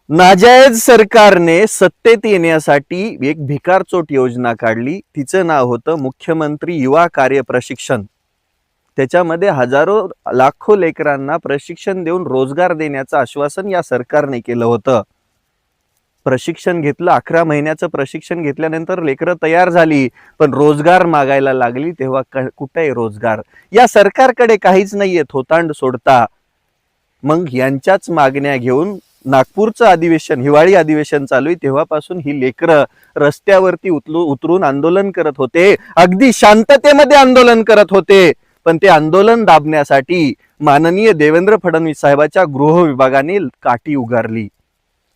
नाजायज सरकारने सत्तेत येण्यासाठी एक भिकारचोट योजना काढली. तिचं नाव होतं मुख्यमंत्री युवा कार्य प्रशिक्षण. त्याच्यामध्ये हजारो लाखो लेकरांना प्रशिक्षण देऊन रोजगार देण्याचं आश्वासन या सरकारने केलं होतं. प्रशिक्षण घेतलं, 11 महिन्याचं प्रशिक्षण घेतल्यानंतर लेकरं तयार झाली, पण रोजगार मागायला लागली तेव्हा कुठे रोजगार? या सरकारकडे काहीच नाहीये, थोतांड सोडता. मग यांच्याच मागण्या घेऊन नागपूरचं अधिवेशन, हिवाळी अधिवेशन चालू आहे तेव्हापासून ही लेकरं रस्त्यावरती उतरून आंदोलन करत होते. अगदी शांततेमध्ये आंदोलन करत होते. पण ते आंदोलन दाबण्यासाठी माननीय देवेंद्र फडणवीस साहेबांच्या गृह विभागाने काठी उगारली.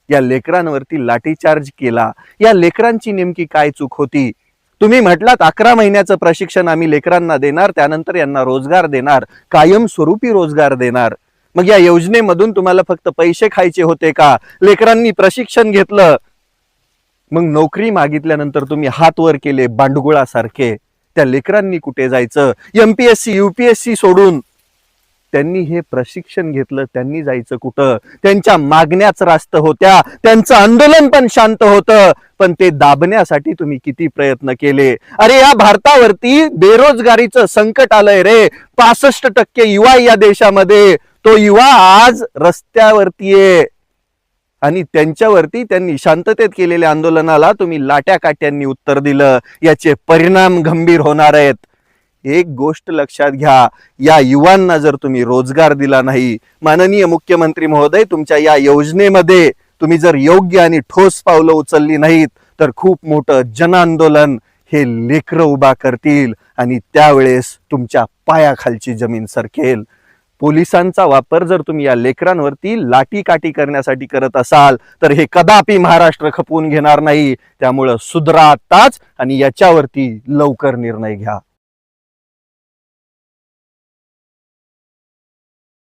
या लेकरांवरती लाठीचार्ज केला. या लेकरांची नेमकी काय चूक होती? तुम्ही म्हटलात 11 महिन्याचं प्रशिक्षण आम्ही लेकरांना देणार, त्यानंतर यांना रोजगार देणार, कायमस्वरूपी रोजगार देणार. मग या योजनेमधून तुम्हाला फक्त पैसे खायचे होते का? लेकरांनी प्रशिक्षण घेतलं, मग नोकरी मागितल्यानंतर तुम्ही हात वर केले बांडगुळासारखे. त्या लेकरांनी कुठे जायचं? एमपीएससी यूपीएससी सोडून त्यांनी हे प्रशिक्षण घेतलं, त्यांनी जायचं कुठं? त्यांच्या मागण्याच रास्त होत्या, त्यांचं आंदोलन पण शांत होतं, पण ते दाबण्यासाठी तुम्ही किती प्रयत्न केले. अरे या भारतावरती बेरोजगारीचं संकट आलंय रे. 65% युवा या देशामध्ये. तो युवा आज रस्त्यावरती आहे आणि त्यांच्यावरती त्यांनी शांततेत केलेल्या आंदोलनाला तुम्ही लाट्या काट्यांनी उत्तर दिलं. याचे परिणाम गंभीर होणार आहेत. एक गोष्ट लक्षात घ्या, या युवांना जर तुम्ही रोजगार दिला नाही, माननीय मुख्यमंत्री महोदय, तुमच्या या योजनेमध्ये तुम्ही जर योग्य आणि ठोस पावलं उचलली नाहीत तर खूप मोठं जनआंदोलन हे लेकरं उभा करतील आणि त्यावेळेस तुमच्या पायाखालची जमीन सरकेल. पोलिसांचा वापर जर तुम्ही या लेकरांवरती लाठीकाठी करण्यासाठी करत असाल तर हे कदापि महाराष्ट्र खपवून घेणार नाही. त्यामुळं सुधरा आत्ताच आणि याच्यावरती लवकर निर्णय घ्या.